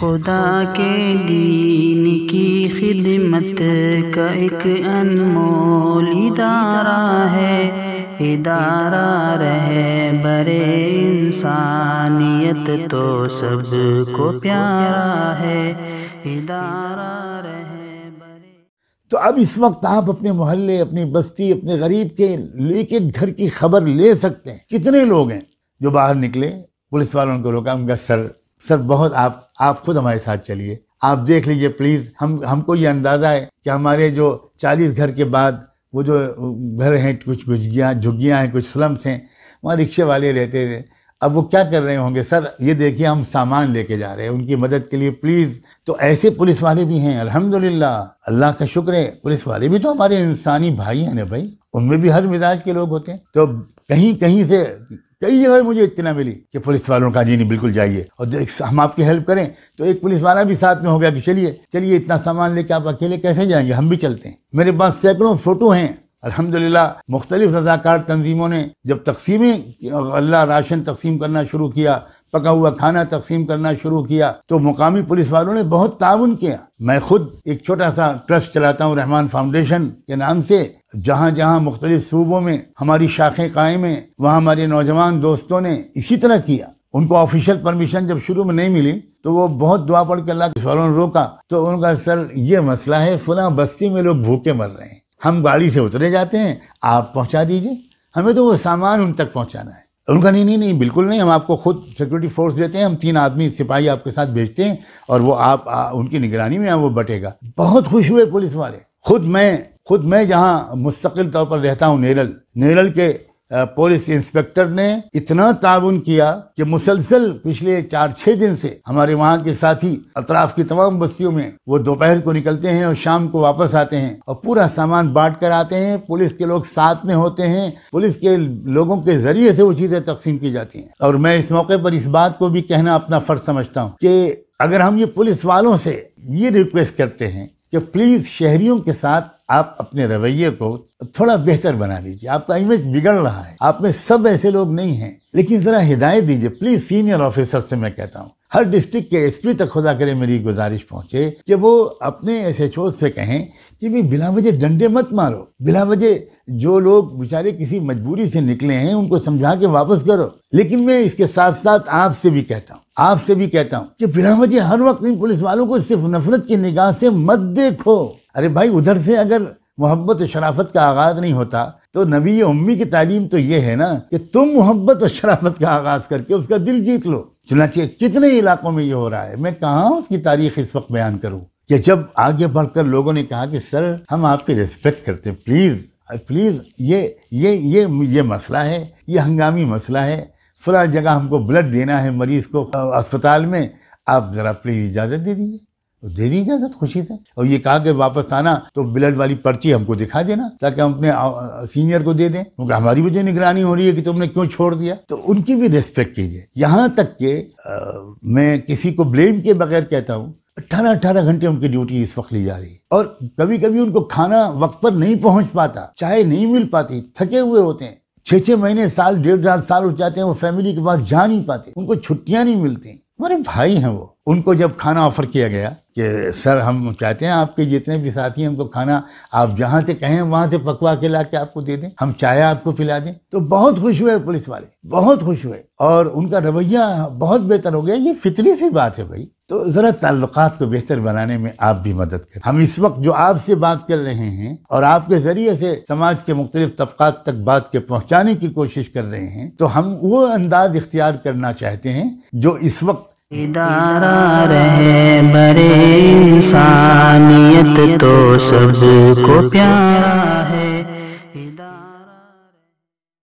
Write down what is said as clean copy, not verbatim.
خدا کے دین کی خدمت کا ایک انمول ادارہ ہے، ادارہ رہبر انسانیت تو سب کو پیارا ہے، ادارہ رہبر۔ تو اب اس وقت آپ اپنے محلے، اپنی بستی، اپنے غریب کے ایک ایک گھر کی خبر لے سکتے ہیں۔ کتنے لوگ ہیں جو باہر نکلے، پولیس والوں کو روکا، ان کا سر بہت آپ خود ہمارے ساتھ چلیے، آپ دیکھ لیجئے پلیز۔ ہم کو یہ اندازہ ہے کہ ہمارے جو 40 گھر کے بعد وہ جو گھر ہیں، کچھ جھگیاں ہیں، کچھ سلمس ہیں، وہاں رکشے والے رہتے تھے، اب وہ کیا کر رہے ہوں گے؟ سر یہ دیکھیے ہم سامان لے کے جا رہے ہیں ان کی مدد کے لیے، پلیز۔ تو ایسے پولیس والے بھی ہیں، الحمدللہ، اللہ کا شکر ہے، پولیس والے بھی تو ہمارے انسانی بھائی ہیں نا بھائی، ان میں بھی ہر مزاج کے لوگ ہوتے ہیں۔ تو کہیں سے کئی جگہ مجھے اطلاع ملی کہ پولیس والوں کا جی نہیں بالکل جائیے، اور ہم آپ کی ہیلپ کریں، تو ایک پولیس والا بھی ساتھ میں ہو گیا کہ چلیے اتنا سامان لے کے آپ اکیلے کیسے جائیں گے، ہم بھی چلتے ہیں۔ میرے پاس سینکڑوں فوٹو ہیں الحمدللہ۔ مختلف رضاکار تنظیموں نے جب راشن تقسیم کرنا شروع کیا، پکا ہوا کھانا تقسیم کرنا شروع کیا، تو مقامی پولیس والوں نے بہت تعاون کیا۔ میں خود ایک چھوٹا سا ٹرسٹ چلاتا ہوں رحمان فاؤنڈیشن کے نام سے، جہاں مختلف صوبوں میں ہماری شاخیں قائم ہیں، وہاں ہمارے نوجوان دوستوں نے اسی طرح کیا۔ ان کو آفیشیل پرمیشن جب شروع میں نہیں ملی تو وہ بہت دعا پڑھ کے اللہ کے سوالوں نے روکا، تو ان کا سر یہ مسئلہ ہے، فلاں بستی میں لوگ بھوکے مر رہے ہیں، ہم گاڑی سے اترے جاتے ہیں، آپ پہنچا دیجئے، ہمیں تو وہ سامان ان تک پہنچانا ہے۔ ان کا نہیں بالکل نہیں، ہم آپ کو خود سیکورٹی فورس دیتے ہیں، ہم 3 آدمی سپاہی آپ کے ساتھ بھیجتے ہیں، اور وہ آپ ان کی نگرانی میں وہ بٹے گا۔ بہت خوش ہوئے پولیس والے۔ خود میں جہاں مستقل طور پر رہتا ہوں، نیرل کے پولیس انسپیکٹر نے اتنا تعاون کیا کہ مسلسل پچھلے 4-6 دن سے ہمارے وہاں کے ساتھی اطراف کی تمام بستیوں میں وہ دوپہر کو نکلتے ہیں اور شام کو واپس آتے ہیں، اور پورا سامان بانٹ کر آتے ہیں۔ پولیس کے لوگ ساتھ میں ہوتے ہیں، پولیس کے لوگوں کے ذریعے سے وہ چیزیں تقسیم کی جاتی ہیں۔ اور میں اس موقع پر اس بات کو بھی کہنا اپنا فرض سمجھتا ہوں کہ اگر ہم یہ پولیس والوں سے یہ ریکویسٹ کرتے ہیں کہ پلیز شہریوں کے ساتھ آپ اپنے رویے کو تھوڑا بہتر بنا لیجیے، آپ کا امیج بگڑ رہا ہے، آپ میں سب ایسے لوگ نہیں ہیں، لیکن ذرا ہدایت دیجیے پلیز۔ سینئر آفیسر سے میں کہتا ہوں، ہر ڈسٹرکٹ کے ایس پی تک خدا کرے میری گزارش پہنچے کہ وہ اپنے ایس ایچ او سے کہیں کہ بھی بلا وجہ ڈنڈے مت مارو، بلا وجہ جو لوگ بیچارے کسی مجبوری سے نکلے ہیں ان کو سمجھا کے واپس کرو۔ لیکن میں اس کے ساتھ ساتھ آپ سے بھی کہتا ہوں کہ بلا وجہ ہر وقت ان پولیس والوں کو صرف نفرت کی نگاہ سے مت دیکھو۔ ارے بھائی، ادھر سے اگر محبت و شرافت کا آغاز نہیں ہوتا تو نبی امی کی تعلیم تو یہ ہے نا کہ تم محبت و شرافت کا آغاز کر کے اس کا دل جیت لو۔ چنانچہ کتنے علاقوں میں یہ ہو رہا ہے، میں کہاں اس کی تاریخ اس وقت بیان کروں کہ جب آگے بڑھ کر لوگوں نے کہا کہ سر ہم آپ کی ریسپیکٹ کرتے ہیں، پلیز یہ مسئلہ ہے، یہ ہنگامی مسئلہ ہے، فلاں جگہ ہم کو بلڈ دینا ہے مریض کو اسپتال میں، آپ ذرا پلیز اجازت دے دیجیے۔ دے دی اجازت خوشی سے، اور یہ کہا کہ واپس آنا تو بلڈ والی پرچی ہم کو دکھا دینا تاکہ ہم اپنے سینئر کو دے دیں، کیونکہ ہماری وجہ نگرانی ہو رہی ہے کہ تم نے کیوں چھوڑ دیا۔ تو ان کی بھی ریسپیکٹ کیجیے۔ یہاں تک کہ میں کسی کو بلیم کے بغیر کہتا ہوں، 18 گھنٹے ان کی ڈیوٹی اس وقت لی جا رہی ہے، اور کبھی ان کو کھانا وقت پر نہیں پہنچ پاتا، چائے نہیں مل پاتی، تھکے ہوئے ہوتے ہیں، 6 مہینے، سال، 1.5 سال ہو جاتے ہیں، وہ فیملی کے پاس جا نہیں پاتے، ان کو چھٹیاں نہیں ملتی۔ ہمارے بھائی ہیں وہ، ان کو جب کھانا آفر کیا گیا کہ سر ہم چاہتے ہیں آپ کے جتنے بھی ساتھی ہیں ہم کو کھانا آپ جہاں سے کہیں وہاں سے پکوا کے لا کے آپ کو دے دیں، ہم چائے آپ کو پلا دیں، تو بہت خوش ہوئے پولیس والے، بہت خوش ہوئے، اور ان کا رویہ بہت بہتر ہو گیا۔ یہ فطری سی بات ہے بھائی۔ تو ذرا تعلقات کو بہتر بنانے میں آپ بھی مدد کریں۔ ہم اس وقت جو آپ سے بات کر رہے ہیں اور آپ کے ذریعے سے سماج کے مختلف طبقات تک بات کے پہنچانے کی کوشش کر رہے ہیں، تو ہم وہ انداز اختیار کرنا چاہتے ہیں جو اس وقت ادارہ رہبر انسانیت تو سب کو پیارا